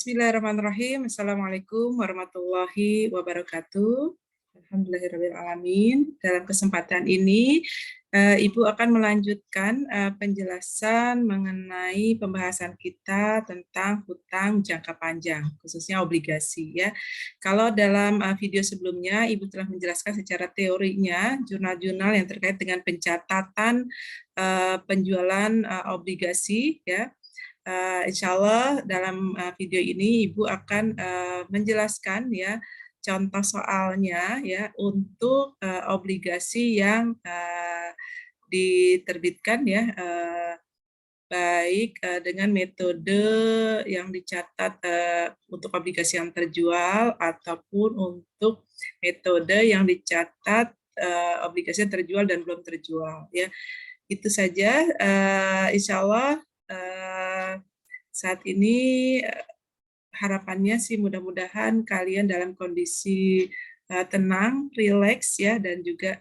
Bismillahirrahmanirrahim. Assalamualaikum warahmatullahi wabarakatuh. Alhamdulillahirrahmanirrahim. Dalam kesempatan ini, Ibu akan melanjutkan penjelasan mengenai pembahasan kita tentang hutang jangka panjang, khususnya obligasi. Ya, kalau dalam video sebelumnya, Ibu telah menjelaskan secara teorinya jurnal-jurnal yang terkait dengan pencatatan penjualan obligasi, ya. Insya Allah dalam video ini Ibu akan menjelaskan ya contoh soalnya ya untuk obligasi yang diterbitkan ya baik dengan metode yang dicatat untuk obligasi yang terjual ataupun untuk metode yang dicatat obligasi yang terjual dan belum terjual ya. Itu saja, insya Allah saat ini harapannya sih mudah-mudahan kalian dalam kondisi tenang, rileks ya, dan juga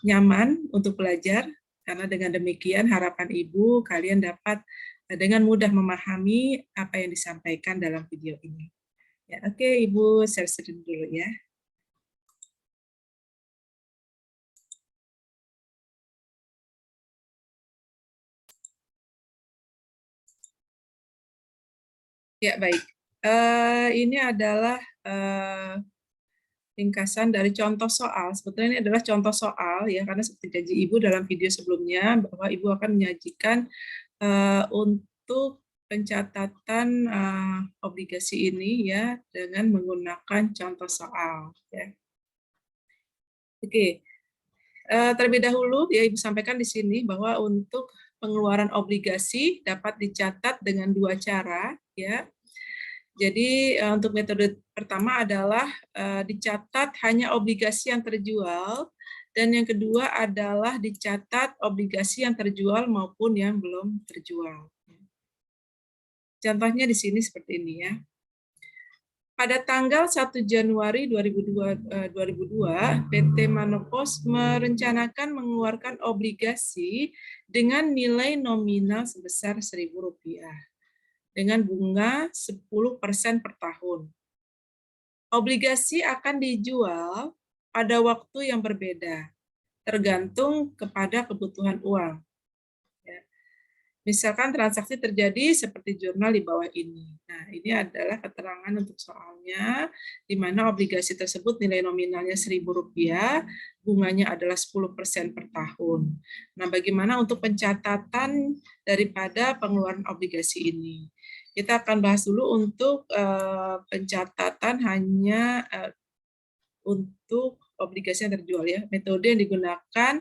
nyaman untuk belajar. Karena dengan demikian harapan Ibu kalian dapat dengan mudah memahami apa yang disampaikan dalam video ini. Ya, oke, Ibu share screen dulu ya. Ya, baik. Ini adalah ringkasan dari contoh soal. Sebetulnya ini adalah contoh soal ya, karena seperti janji Ibu dalam video sebelumnya bahwa Ibu akan menyajikan untuk pencatatan obligasi ini ya dengan menggunakan contoh soal ya. Oke. Terlebih dahulu ya Ibu sampaikan di sini bahwa untuk pengeluaran obligasi dapat dicatat dengan dua cara ya. Jadi untuk metode pertama adalah dicatat hanya obligasi yang terjual, dan yang kedua adalah dicatat obligasi yang terjual maupun yang belum terjual. Contohnya di sini seperti ini ya. Pada tanggal 1 Januari 2002, PT Manopos merencanakan mengeluarkan obligasi dengan nilai nominal sebesar Rp1.000 dengan bunga 10% per tahun. Obligasi akan dijual pada waktu yang berbeda, tergantung kepada kebutuhan uang. Misalkan transaksi terjadi seperti jurnal di bawah ini. Nah, ini adalah keterangan untuk soalnya, di mana obligasi tersebut nilai nominalnya Rp1.000, bunganya adalah 10% per tahun. Nah, bagaimana untuk pencatatan daripada pengeluaran obligasi ini? Kita akan bahas dulu untuk pencatatan hanya untuk obligasi yang terjual ya. Metode yang digunakan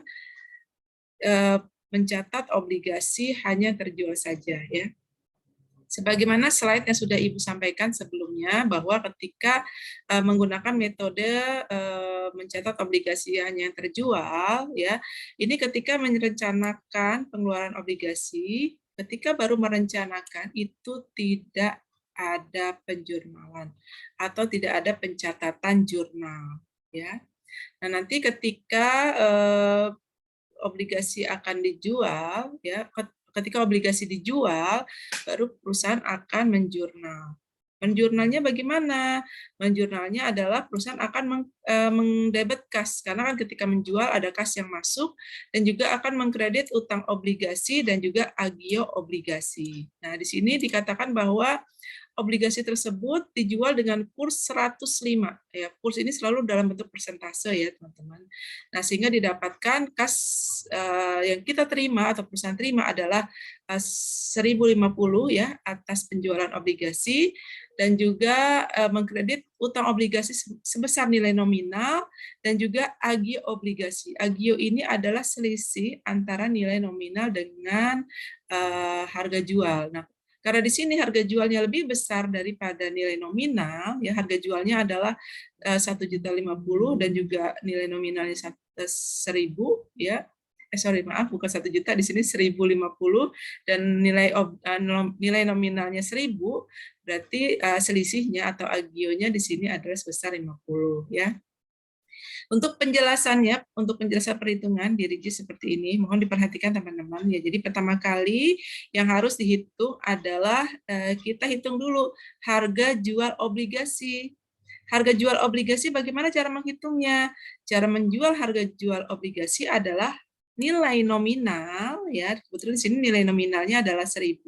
mencatat obligasi hanya terjual saja ya. Sebagaimana slide yang sudah Ibu sampaikan sebelumnya bahwa ketika menggunakan metode mencatat obligasi hanya yang terjual ya, ini ketika merencanakan pengeluaran obligasi, ketika baru merencanakan itu tidak ada penjurnalan atau tidak ada pencatatan jurnal ya. Nah, nanti ketika obligasi akan dijual ya, ketika obligasi dijual baru perusahaan akan menjurnal. Menjurnalnya bagaimana? Menjurnalnya adalah perusahaan akan mendebet kas, karena kan ketika menjual ada kas yang masuk, dan juga akan mengkredit utang obligasi dan juga agio obligasi. Nah, di sini dikatakan bahwa obligasi tersebut dijual dengan kurs 105. Ya, kurs ini selalu dalam bentuk persentase ya, teman-teman. Nah, sehingga didapatkan kas yang kita terima atau perusahaan terima adalah 1.050 ya atas penjualan obligasi, dan juga mengkredit utang obligasi sebesar nilai nominal dan juga agio obligasi. Agio ini adalah selisih antara nilai nominal dengan harga jual. Nah, karena di sini harga jualnya lebih besar daripada nilai nominal, ya harga jualnya adalah 1.050 dan juga nilai nominalnya 1.000 ya. Maaf, bukan 1 juta, di sini 1.050 dan nilai nominalnya 1.000, berarti selisihnya atau agionya di sini adalah sebesar 50 ya. Untuk penjelasannya, untuk penjelasan perhitungan di RIGI seperti ini, mohon diperhatikan teman-teman ya. Jadi pertama kali yang harus dihitung adalah kita hitung dulu harga jual obligasi. Harga jual obligasi bagaimana cara menghitungnya? Cara menjual harga jual obligasi adalah nilai nominal ya. Kebetulan di sini nilai nominalnya adalah 1.000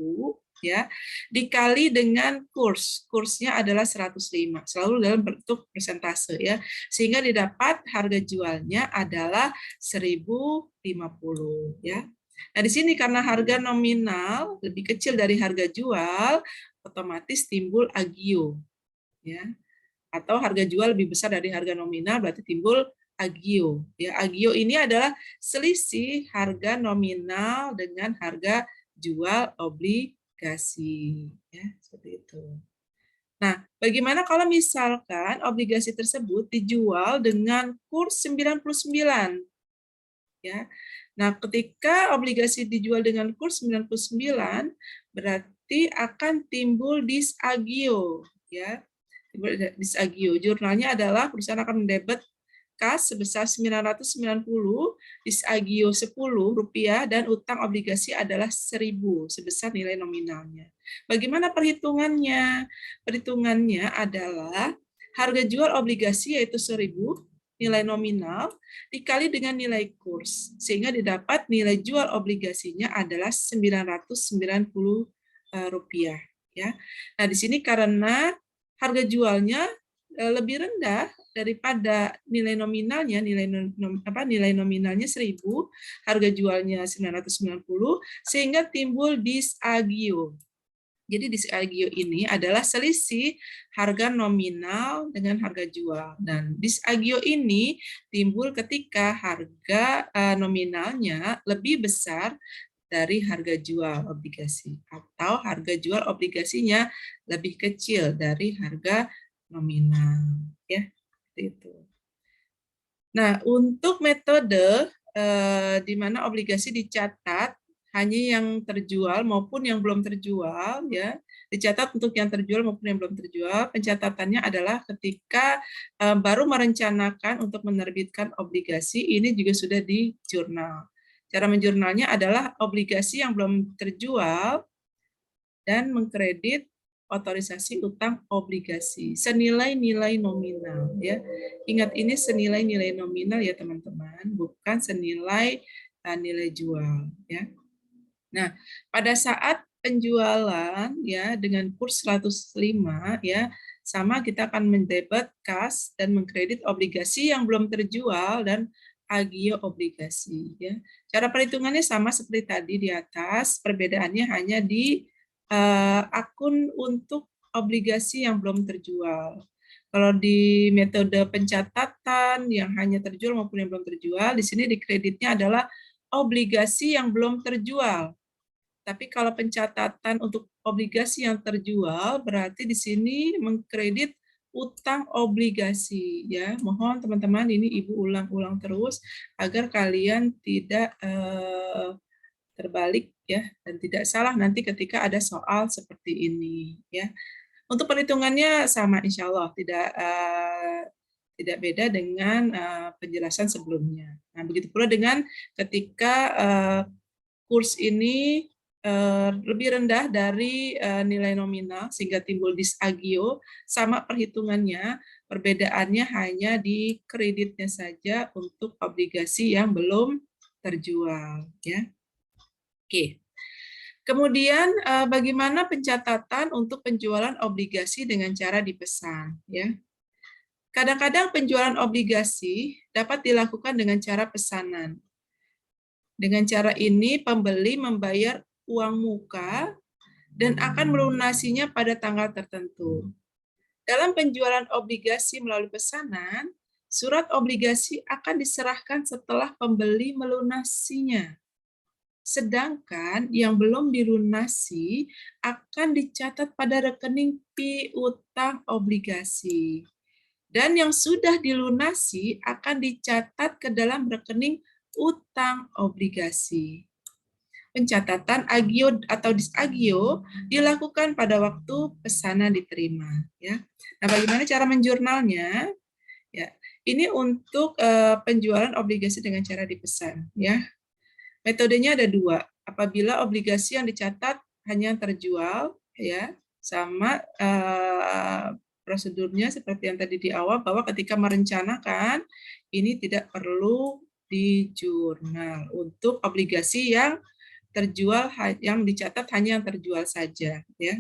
ya, dikali dengan kursnya adalah 105, selalu dalam bentuk persentase ya, sehingga didapat harga jualnya adalah 1.050 ya. Nah di sini karena harga nominal lebih kecil dari harga jual, otomatis timbul agio ya, atau harga jual lebih besar dari harga nominal berarti timbul agio ya. Agio ini adalah selisih harga nominal dengan harga jual obligasi ya, seperti itu. Nah, bagaimana kalau misalkan obligasi tersebut dijual dengan kurs 99 ya. Nah, ketika obligasi dijual dengan kurs 99 berarti akan timbul disagio ya. Disagio. Jurnalnya adalah perusahaan akan mendebet kas sebesar 990, disagio Rp10 dan utang obligasi adalah 1.000 sebesar nilai nominalnya. Bagaimana perhitungannya? Perhitungannya adalah harga jual obligasi yaitu 1.000 nilai nominal dikali dengan nilai kurs sehingga didapat nilai jual obligasinya adalah Rp990 ya. Nah, di sini karena harga jualnya lebih rendah daripada nilai nominalnya, nilai nominalnya 1.000, harga jualnya 990, sehingga timbul disagio. Jadi disagio ini adalah selisih harga nominal dengan harga jual. Dan disagio ini timbul ketika harga nominalnya lebih besar dari harga jual obligasi atau harga jual obligasinya lebih kecil dari harga nominal ya, seperti itu. Nah, untuk metode di mana obligasi dicatat hanya yang terjual maupun yang belum terjual ya, dicatat untuk yang terjual maupun yang belum terjual. Pencatatannya adalah ketika baru merencanakan untuk menerbitkan obligasi, ini juga sudah di jurnal. Cara menjurnalnya adalah obligasi yang belum terjual dan mengkredit otorisasi utang obligasi senilai nilai nominal ya. Ingat ini senilai nilai nominal ya teman-teman, bukan senilai nilai jual ya. Nah, pada saat penjualan ya dengan kurs 105 ya, sama kita akan mendebet kas dan mengkredit obligasi yang belum terjual dan agio obligasi ya. Cara perhitungannya sama seperti tadi di atas, perbedaannya hanya di akun untuk obligasi yang belum terjual. Kalau di metode pencatatan yang hanya terjual maupun yang belum terjual, di sini di kreditnya adalah obligasi yang belum terjual. Tapi kalau pencatatan untuk obligasi yang terjual, berarti di sini mengkredit utang obligasi ya. Mohon teman-teman ini Ibu ulang-ulang terus agar kalian tidak terbalik ya dan tidak salah nanti ketika ada soal seperti ini ya. Untuk perhitungannya sama insya Allah, tidak beda dengan penjelasan sebelumnya. Nah, begitu pula dengan ketika kurs ini lebih rendah dari nilai nominal sehingga timbul disagio, sama perhitungannya, perbedaannya hanya di kreditnya saja untuk obligasi yang belum terjual ya. Oke. Kemudian bagaimana pencatatan untuk penjualan obligasi dengan cara dipesan ya. Kadang-kadang penjualan obligasi dapat dilakukan dengan cara pesanan. Dengan cara ini pembeli membayar uang muka dan akan melunasinya pada tanggal tertentu. Dalam penjualan obligasi melalui pesanan, surat obligasi akan diserahkan setelah pembeli melunasinya. Sedangkan yang belum dilunasi akan dicatat pada rekening piutang obligasi. Dan yang sudah dilunasi akan dicatat ke dalam rekening utang obligasi. Pencatatan agio atau disagio dilakukan pada waktu pesanan diterima. Ya. Nah, bagaimana cara menjurnalnya? Ya, Ini untuk penjualan obligasi dengan cara dipesan, ya. Metodenya ada dua. Apabila obligasi yang dicatat hanya terjual, ya, sama prosedurnya seperti yang tadi di awal, bahwa ketika merencanakan ini tidak perlu di jurnal untuk obligasi yang terjual, yang dicatat hanya yang terjual saja, ya.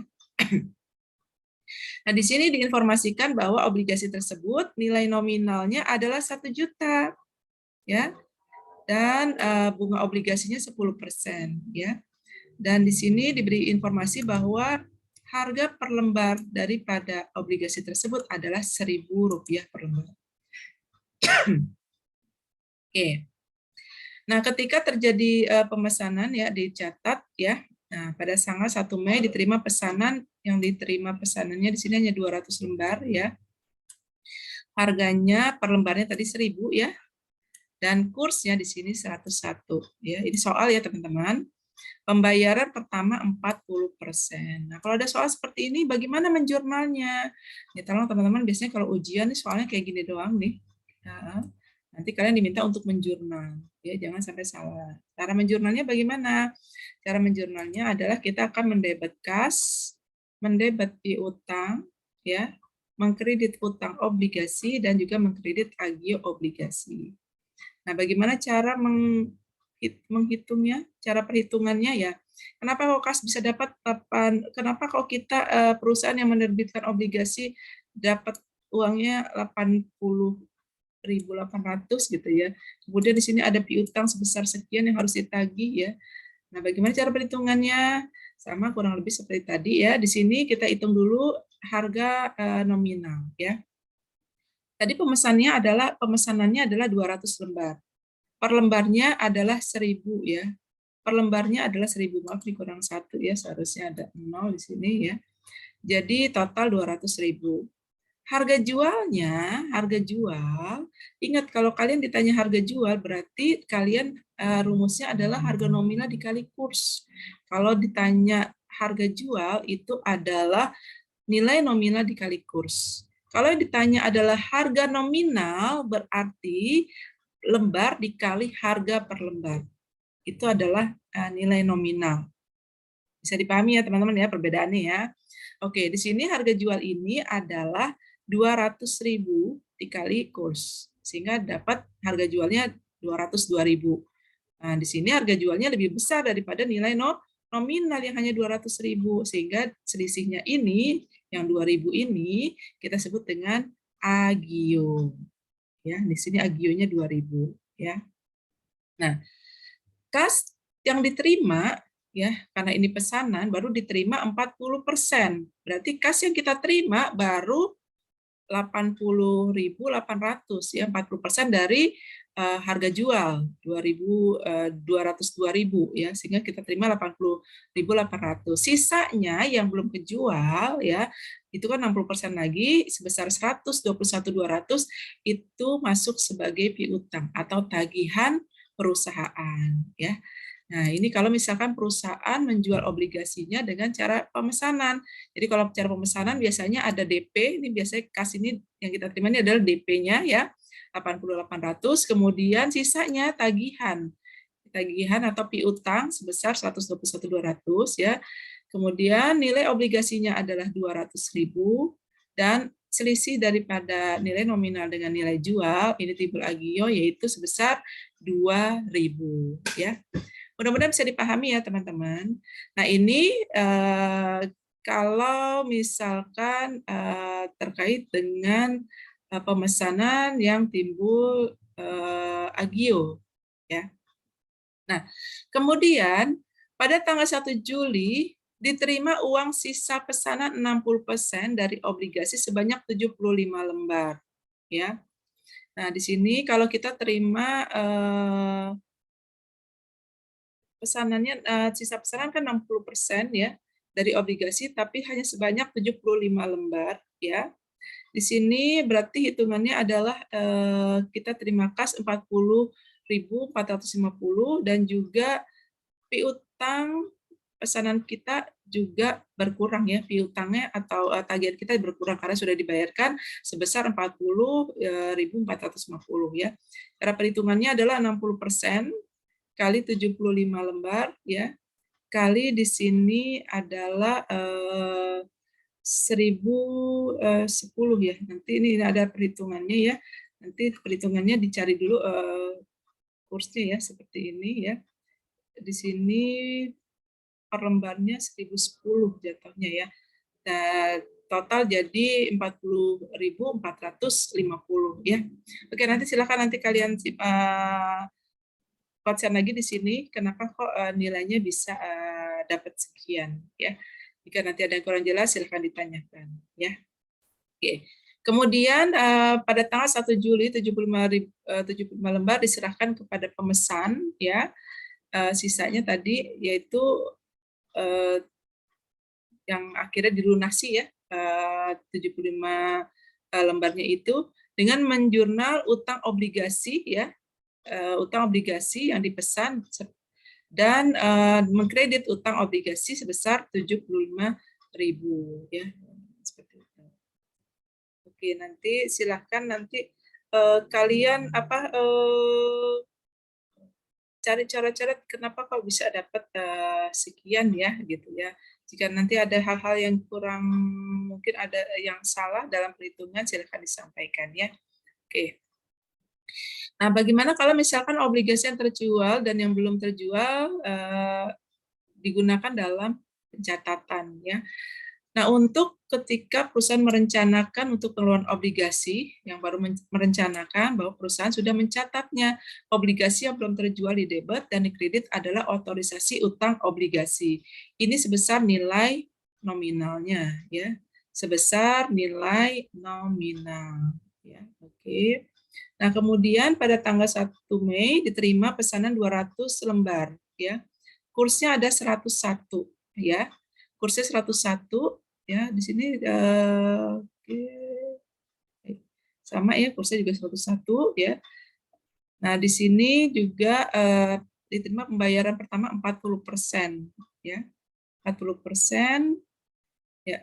Nah, di sini diinformasikan bahwa obligasi tersebut nilai nominalnya adalah 1 juta, ya, dan bunga obligasinya 10%, ya. Dan di sini diberi informasi bahwa harga per lembar daripada obligasi tersebut adalah Rp1.000 per lembar. Oke. Nah, ketika terjadi pemesanan, ya, dicatat, ya. Nah, pada tanggal 1 Mei diterima pesanan, yang diterima pesanannya di sini hanya 200 lembar, ya. Harganya per lembarnya tadi 1.000, ya. Dan kursnya di sini 101, ya. Ini soal, ya, teman-teman. Pembayaran pertama 40%. Nah, kalau ada soal seperti ini, bagaimana menjurnalnya? Ya, tolong teman-teman, biasanya kalau ujian nih soalnya kayak gini doang nih. Nah, nanti kalian diminta untuk menjurnal, ya, jangan sampai salah. Cara menjurnalnya bagaimana? Cara menjurnalnya adalah kita akan mendebet kas, mendebet piutang, ya, mengkredit utang obligasi, dan juga mengkredit agio obligasi. Nah, bagaimana cara menghitungnya, cara perhitungannya, ya? Kenapa kok kas bisa dapat kenapa kok kita perusahaan yang menerbitkan obligasi dapat uangnya 80.800 gitu, ya. Kemudian di sini ada piutang sebesar sekian yang harus ditagih, ya. Nah, bagaimana cara perhitungannya? Sama kurang lebih seperti tadi, ya. Di sini kita hitung dulu harga nominal, ya. Tadi pemesanannya adalah 200 lembar. Per lembarnya adalah 1.000, ya. Per lembarnya adalah 1.000, maaf dikurang 1, ya, seharusnya ada 0 di sini, ya. Jadi total 200.000. Harga jual, ingat kalau kalian ditanya harga jual, berarti kalian rumusnya adalah harga nominal dikali kurs. Kalau ditanya harga jual, itu adalah nilai nominal dikali kurs. Kalau yang ditanya adalah harga nominal, berarti lembar dikali harga per lembar. Itu adalah nilai nominal. Bisa dipahami, ya, teman-teman, ya, perbedaannya, ya. Oke, di sini harga jual ini adalah 200.000 dikali kurs, sehingga dapat harga jualnya 202.000. Nah, di sini harga jualnya lebih besar daripada nilai nominal yang hanya 200.000, sehingga selisihnya ini, yang 2.000 ini, kita sebut dengan agio. Ya, di sini agionya 2.000, ya. Nah, kas yang diterima, ya, karena ini pesanan, baru diterima 40%. Berarti kas yang kita terima baru 80.800, ya, 40% dari harga jual 202.000, ya, sehingga kita terima 80.800. Sisanya yang belum kejual, ya, itu kan 60% lagi sebesar 121.200 itu masuk sebagai piutang atau tagihan perusahaan, ya. Nah, ini kalau misalkan perusahaan menjual obligasinya dengan cara pemesanan. Jadi kalau cara pemesanan biasanya ada DP, ini biasanya kas ini yang kita terima ini adalah DP-nya, ya, 80.800, kemudian sisanya tagihan. Tagihan atau piutang sebesar 121.200, ya. Kemudian nilai obligasinya adalah 200.000 dan selisih daripada nilai nominal dengan nilai jual ini timbul agio yaitu sebesar 2.000, ya. Mudah-mudahan bisa dipahami, ya, teman-teman. Nah, ini kalau misalkan terkait dengan pemesanan yang timbul agio, ya. Nah, kemudian pada tanggal 1 Juli diterima uang sisa pesanan 60% dari obligasi sebanyak 75 lembar, ya. Nah, di sini kalau kita terima pesanannya, sisa pesanan kan 60%, ya, dari obligasi, tapi hanya sebanyak 75 lembar, ya. Di sini berarti hitungannya adalah kita terima kas 40.450 dan juga piutang pesanan kita juga berkurang ya, piutangnya atau tagihan kita berkurang karena sudah dibayarkan sebesar 40.450 ya. Cara perhitungannya adalah 60% kali 75 lembar ya, kali di sini adalah 1010 ya. Nanti ini ada perhitungannya ya. Nanti perhitungannya dicari dulu kursnya ya, seperti ini ya. Di sini per lembarnya 1010 jatuhnya ya. Dan total jadi 40.450 ya. Oke, nanti silakan nanti kalian konsen lagi di sini kenapa kok nilainya bisa dapat sekian ya. Jika nanti ada yang kurang jelas silakan ditanyakan ya. Oke. Kemudian pada tanggal 1 Juli 75 lembar diserahkan kepada pemesan ya. Sisanya tadi yaitu yang akhirnya dilunasi ya 75 lembarnya itu dengan menjurnal utang obligasi ya, utang obligasi yang dipesan dan mengkredit utang obligasi sebesar 75.000 ya, seperti itu. Oke, nanti silahkan nanti kalian cari cara-cara kenapa kau bisa dapat sekian ya gitu ya. Jika nanti ada hal-hal yang kurang, mungkin ada yang salah dalam perhitungan, silakan disampaikan ya. Oke. Nah, bagaimana kalau misalkan obligasi yang terjual dan yang belum terjual digunakan dalam pencatatan ya. Nah, untuk ketika perusahaan merencanakan untuk pengeluaran obligasi, yang baru merencanakan bahwa perusahaan sudah mencatatnya, obligasi yang belum terjual di debit dan di kredit adalah otorisasi utang obligasi. Ini sebesar nilai nominalnya, ya, sebesar nilai nominal. Ya, oke. Nah, kemudian pada tanggal 1 Mei diterima pesanan 200 lembar, ya. Kursnya ada 101, ya. Kursnya 101. Ya, di sini sama ya, kursnya juga 101 ya. Nah, di sini juga diterima pembayaran pertama 40% ya. 40% ya.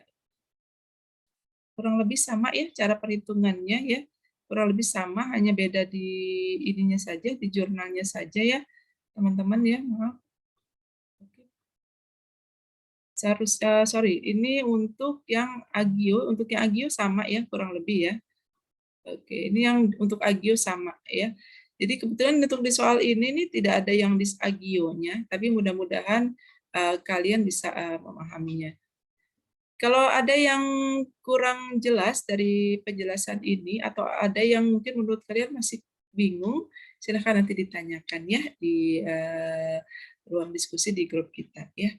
Kurang lebih sama ya cara perhitungannya ya. Kurang lebih sama, hanya beda di ininya saja, di jurnalnya saja ya, teman-teman ya. Maaf. Sorry, ini untuk yang agio, sama ya kurang lebih ya. Oke, ini yang untuk agio sama ya. Jadi kebetulan untuk di soal ini nih tidak ada yang di agionya, tapi mudah-mudahan kalian bisa memahaminya. Kalau ada yang kurang jelas dari penjelasan ini atau ada yang mungkin menurut kalian masih bingung, silahkan nanti ditanyakan ya di ruang diskusi di grup kita ya.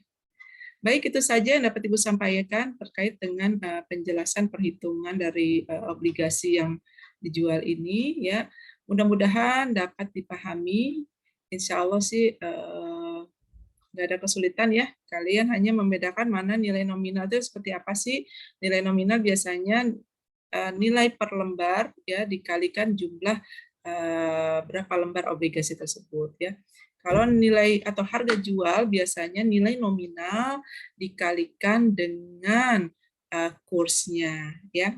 Baik, itu saja yang dapat Ibu sampaikan terkait dengan penjelasan perhitungan dari obligasi yang dijual ini ya. Mudah-mudahan dapat dipahami. Insya Allah sih nggak ada kesulitan ya. Kalian hanya membedakan mana nilai nominal itu seperti apa sih. Nilai nominal biasanya nilai per lembar ya dikalikan jumlah berapa lembar obligasi tersebut ya. Kalau nilai atau harga jual biasanya nilai nominal dikalikan dengan kursnya ya.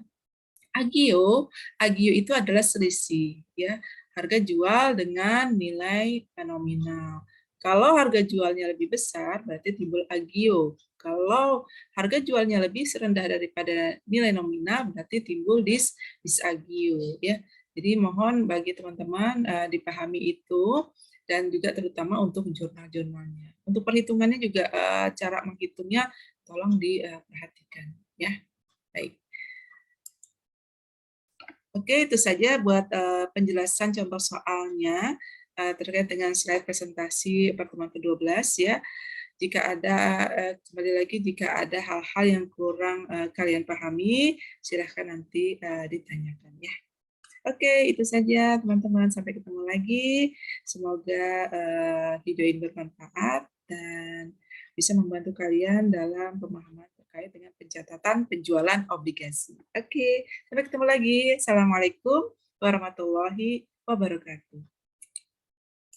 Agio itu adalah selisih ya, harga jual dengan nilai nominal. Kalau harga jualnya lebih besar berarti timbul agio. Kalau harga jualnya lebih rendah daripada nilai nominal berarti timbul disagio ya. Jadi mohon bagi teman-teman dipahami itu dan juga terutama untuk jurnal-jurnalnya. Untuk perhitungannya juga cara menghitungnya tolong diperhatikan ya. Baik. Oke, itu saja buat penjelasan contoh soalnya terkait dengan slide presentasi pertemuan ke-12 ya. Jika ada, kembali lagi, jika ada hal-hal yang kurang kalian pahami, silahkan nanti ditanyakan ya. Oke, itu saja teman-teman. Sampai ketemu lagi. Semoga video ini bermanfaat dan bisa membantu kalian dalam pemahaman terkait dengan pencatatan penjualan obligasi. Oke, sampai ketemu lagi. Assalamualaikum warahmatullahi wabarakatuh.